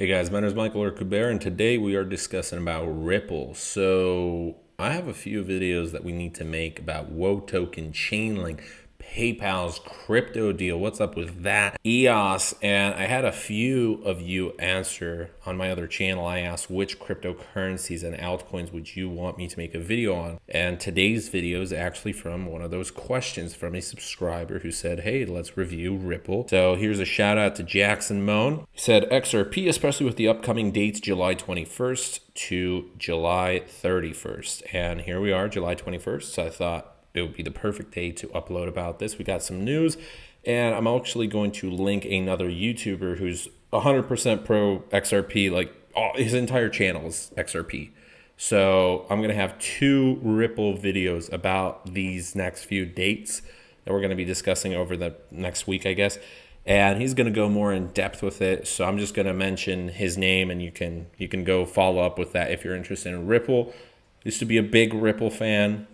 Hey guys, my name is Michael or Kuber, and today we are discussing about Ripple. So I have a few videos that we need to make about WO token, Chainlink, PayPal's crypto deal. What's up with that? EOS, and I had a few of you answer on my other channel. I asked which cryptocurrencies and altcoins would you want me to make a video on? And today's video is actually from one of those questions from a subscriber who said, hey, let's review Ripple. So here's a shout out to Jackson Moan. He said XRP, especially with the upcoming dates, July 21st to July 31st. And here we are, July 21st. So I thought it would be the perfect day to upload about this. We got some news, and I'm actually going to link another YouTuber who's 100% pro XRP, like his entire channel is XRP. So I'm going to have two Ripple videos about these next few dates that we're going to be discussing over the next week, I guess. And he's going to go more in depth with it. So I'm just going to mention his name, and you can go follow up with that if you're interested in Ripple. Used to be a big Ripple fan.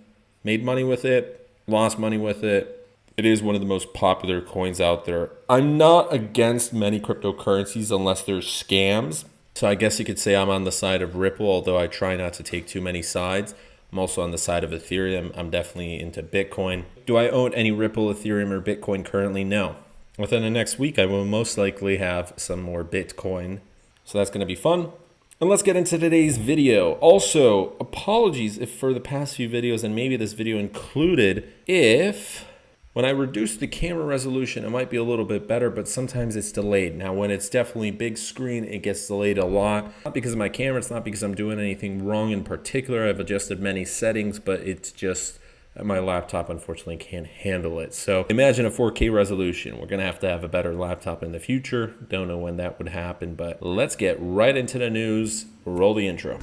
Made money with it, lost money with it. It is one of the most popular coins out there. I'm not against many cryptocurrencies unless there's scams. So I guess you could say I'm on the side of Ripple, although I try not to take too many sides. I'm also on the side of Ethereum. I'm definitely into Bitcoin. Do I own any Ripple, Ethereum, or Bitcoin currently? No. Within the next week, I will most likely have some more Bitcoin. So that's going to be fun. And let's get into today's video. Also, apologies if for the past few videos, and maybe this video included, if when I reduce the camera resolution, it might be a little bit better, but sometimes it's delayed. Now, when it's definitely big screen, it gets delayed a lot. Not because of my camera, it's not because I'm doing anything wrong in particular. I've adjusted many settings, but it's just my laptop unfortunately can't handle it. So imagine a 4K resolution. We're gonna have to have a better laptop in the future. Don't know when that would happen, but let's get right into the news. Roll the intro.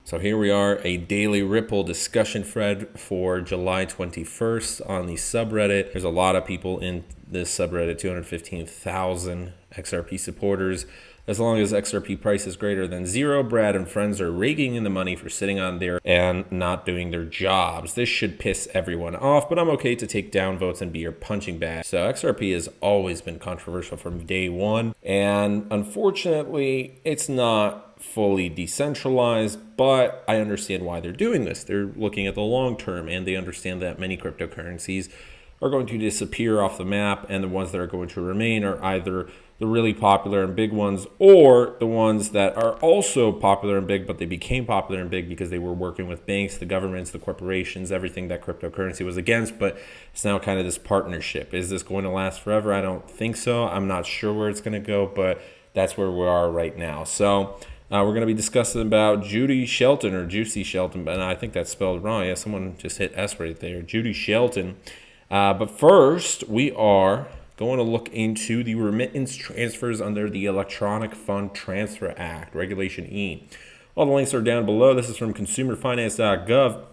So here we are, a daily Ripple discussion thread for July 21st on the subreddit. There's a lot of people in this subreddit, 215,000 XRP supporters. As long as XRP price is greater than zero, Brad and friends are raking in the money for sitting on there and not doing their jobs. This should piss everyone off, but I'm okay to take down votes and be your punching bag. So XRP has always been controversial from day one, and unfortunately, it's not fully decentralized, but I understand why they're doing this. They're looking at the long term, and they understand that many cryptocurrencies are going to disappear off the map, and the ones that are going to remain are either the really popular and big ones, or the ones that are also popular and big, but they became popular and big because they were working with banks, the governments, the corporations, everything that cryptocurrency was against. But it's now kind of this partnership. Is this going to last forever? I don't think so. I'm not sure where it's going to go, but that's where we are right now. So we're going to be discussing about Judy Shelton, or Juicy Shelton, but I think that's spelled wrong. Yeah, someone just hit S right there. Judy Shelton. But first, we are going to look into the remittance transfers under the Electronic Fund Transfer Act, Regulation E. All the links are down below. This is from consumerfinance.gov.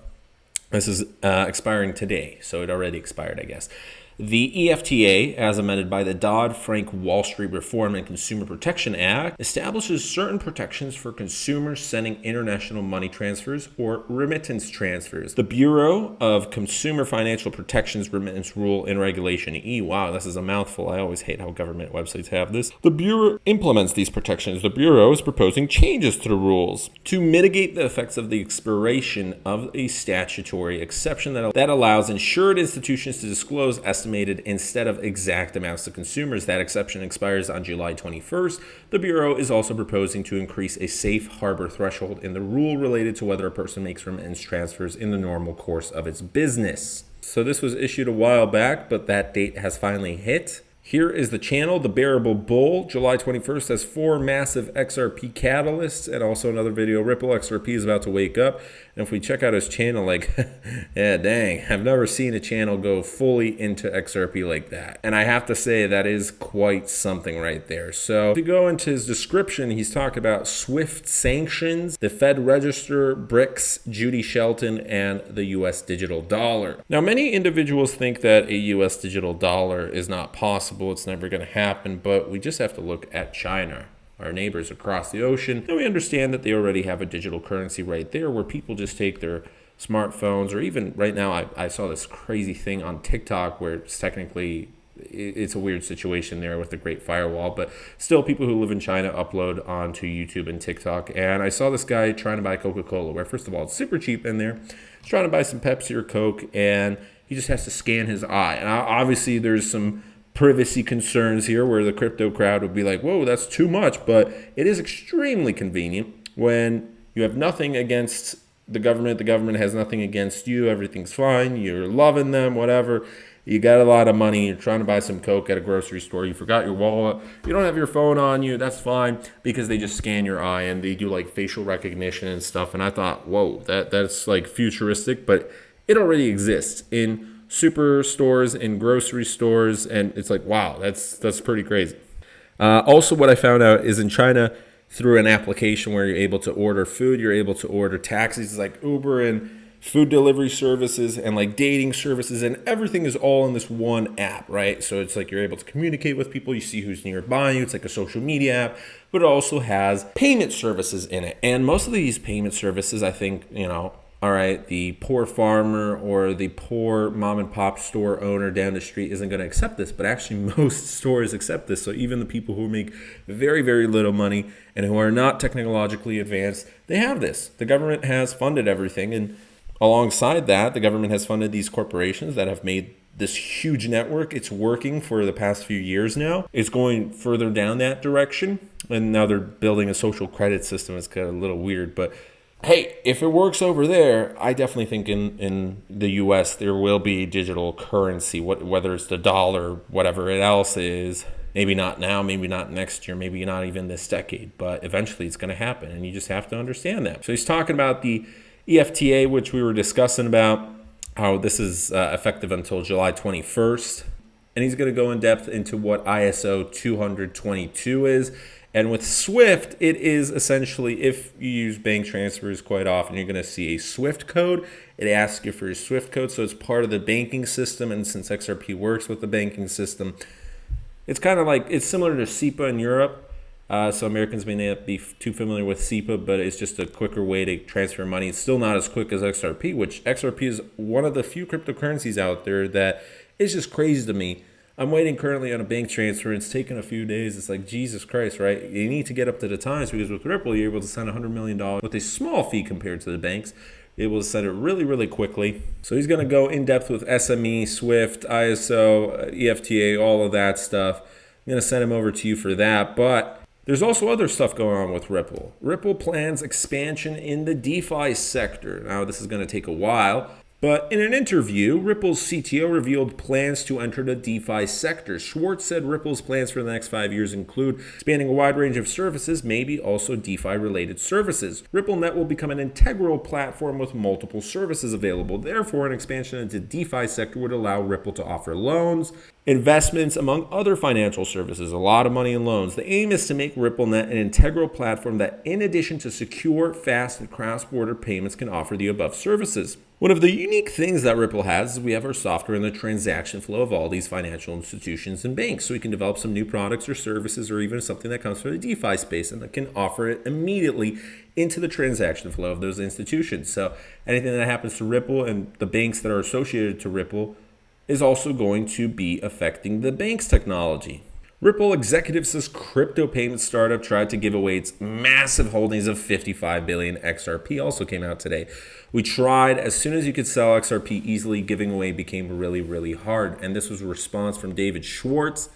This is expiring today, so it already expired, I guess. The EFTA, as amended by the Dodd-Frank Wall Street Reform and Consumer Protection Act, establishes certain protections for consumers sending international money transfers or remittance transfers. The Bureau of Consumer Financial Protection's remittance rule and regulation E. Wow, this is a mouthful. I always hate how government websites have this. The Bureau implements these protections. The Bureau is proposing changes to the rules to mitigate the effects of the expiration of a statutory exception that allows insured institutions to disclose estimated instead of exact amounts to consumers. That exception expires on July 21st. The Bureau is also proposing to increase a safe harbor threshold in the rule related to whether a person makes remittance transfers in the normal course of its business. So this was issued a while back, but that date has finally hit. Here is the channel, The Bearable Bull. July 21st has 4 massive XRP catalysts, and also another video, Ripple XRP is about to wake up. And if we check out his channel, like, yeah, dang, I've never seen a channel go fully into XRP like that. And I have to say that is quite something right there. So if you go into his description, he's talking about SWIFT sanctions, the Fed register, BRICS, Judy Shelton, and the US digital dollar. Now, many individuals think that a US digital dollar is not possible. It's never going to happen, but we just have to look at China, our neighbors across the ocean, and we understand that they already have a digital currency right there where people just take their smartphones, or even right now, I saw this crazy thing on TikTok where it's a weird situation there with the Great Firewall, but still people who live in China upload onto YouTube and TikTok. And I saw this guy trying to buy Coca-Cola, where first of all, it's super cheap in there. He's trying to buy some Pepsi or Coke, and he just has to scan his eye. And obviously there's some privacy concerns here where the crypto crowd would be like, whoa, that's too much. But it is extremely convenient when you have nothing against the government has nothing against you, everything's fine, you're loving them, whatever. You got a lot of money, you're trying to buy some Coke at a grocery store, you forgot your wallet, you don't have your phone on you, that's fine, because they just scan your eye and they do like facial recognition and stuff. And I thought, whoa, that's like futuristic, but it already exists in superstores, in grocery stores, and it's like, wow, that's pretty crazy. Also, what I found out is in China, through an application where you're able to order food, you're able to order taxis like Uber and food delivery services and like dating services, and everything is all in this one app, right? So it's like you're able to communicate with people, you see who's nearby you, it's like a social media app, but it also has payment services in it. And most of these payment services, I think, all right, the poor farmer or the poor mom and pop store owner down the street isn't going to accept this, but actually most stores accept this. So even the people who make very, very little money and who are not technologically advanced, they have this. The government has funded everything, and alongside that, the government has funded these corporations that have made this huge network. It's working for the past few years now. It's going further down that direction, and now they're building a social credit system. It's kind of a little weird, but hey, if it works over there, I definitely think in the U.S. there will be digital currency, whether it's the dollar, whatever it else is. Maybe not now, maybe not next year, maybe not even this decade, but eventually it's going to happen, and you just have to understand that. So he's talking about the EFTA, which we were discussing about, how this is effective until July 21st. And he's going to go in depth into what ISO 20022 is. And with SWIFT, it is essentially, if you use bank transfers quite often, you're going to see a SWIFT code. It asks you for your SWIFT code, so it's part of the banking system. And since XRP works with the banking system, it's kind of like, it's similar to SEPA in Europe. So Americans may not be too familiar with SEPA, but it's just a quicker way to transfer money. It's still not as quick as XRP, which XRP is one of the few cryptocurrencies out there that is just crazy to me. I'm waiting currently on a bank transfer. It's taken a few days. It's like, Jesus Christ, right? You need to get up to the times, because with Ripple, you're able to send $100 million with a small fee compared to the banks. You're able to send it really, really quickly. So he's going to go in depth with SME, SWIFT, ISO, EFTA, all of that stuff. I'm going to send him over to you for that. But there's also other stuff going on with Ripple. Ripple plans expansion in the DeFi sector. Now, this is going to take a while. But in an interview, Ripple's CTO revealed plans to enter the DeFi sector. Schwartz said Ripple's plans for the next 5 years include expanding a wide range of services, maybe also DeFi-related services. RippleNet will become an integral platform with multiple services available. Therefore, an expansion into the DeFi sector would allow Ripple to offer loans, investments, among other financial services, a lot of money in loans. The aim is to make RippleNet an integral platform that, in addition to secure, fast, and cross-border payments, can offer the above services. One of the unique things that Ripple has is we have our software in the transaction flow of all these financial institutions and banks. So we can develop some new products or services, or even something that comes from the DeFi space, and that can offer it immediately into the transaction flow of those institutions. So anything that happens to Ripple and the banks that are associated to Ripple is also going to be affecting the bank's technology. Ripple executive says crypto payment startup tried to give away its massive holdings of 55 billion XRP. Also came out today. We tried, as soon as you could sell XRP easily, giving away became really, really hard. And this was a response from David Schwartz.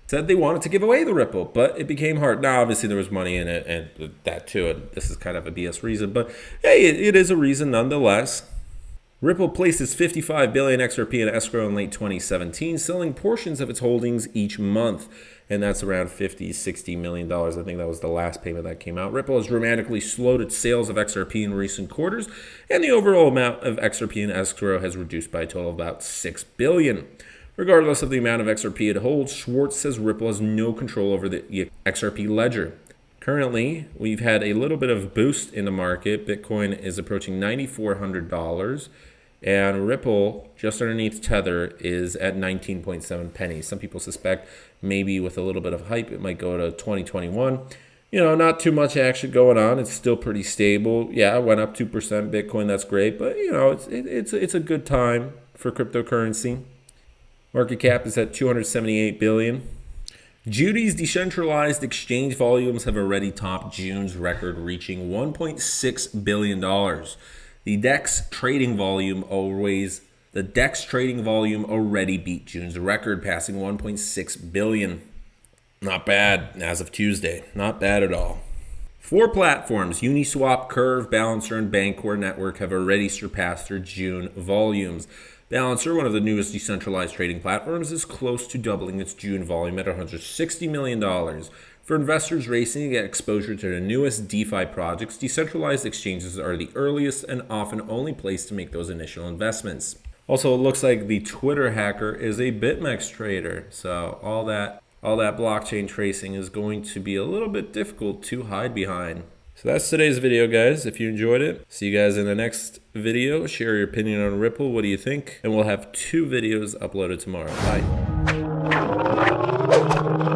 Said they wanted to give away the Ripple, but it became hard. Now, obviously, there was money in it, and that too. And this is kind of a BS reason, but hey, it is a reason nonetheless. Ripple places 55 billion XRP in escrow in late 2017, selling portions of its holdings each month. And that's around $50-60 million. I think that was the last payment that came out. Ripple has dramatically slowed its sales of XRP in recent quarters, and the overall amount of XRP in escrow has reduced by a total of about $6 billion. Regardless of the amount of XRP it holds, Schwartz says Ripple has no control over the XRP ledger. Currently, we've had a little bit of a boost in the market. Bitcoin is approaching $9,400. And Ripple, just underneath Tether, is at 19.7 pennies. Some people suspect maybe with a little bit of hype, it might go to 2021. Not too much action going on. It's still pretty stable. Yeah, it went up 2% Bitcoin. That's great. But, it's a good time for cryptocurrency. Market cap is at 278 billion. Judy's decentralized exchange volumes have already topped June's record, reaching $1.6 billion. The DEX trading volume already beat June's record, passing 1.6 billion. Not bad as of Tuesday. Not bad at all. 4 platforms, Uniswap, Curve, Balancer, and Bancor Network, have already surpassed their June volumes. Balancer, one of the newest decentralized trading platforms, is close to doubling its June volume at $160 million. For investors racing to get exposure to the newest DeFi projects, decentralized exchanges are the earliest and often only place to make those initial investments. Also, it looks like the Twitter hacker is a BitMEX trader, so all that blockchain tracing is going to be a little bit difficult to hide behind. So that's today's video, guys. If you enjoyed it, see you guys in the next video. Share your opinion on Ripple. What do you think? And we'll have 2 videos uploaded tomorrow. Bye.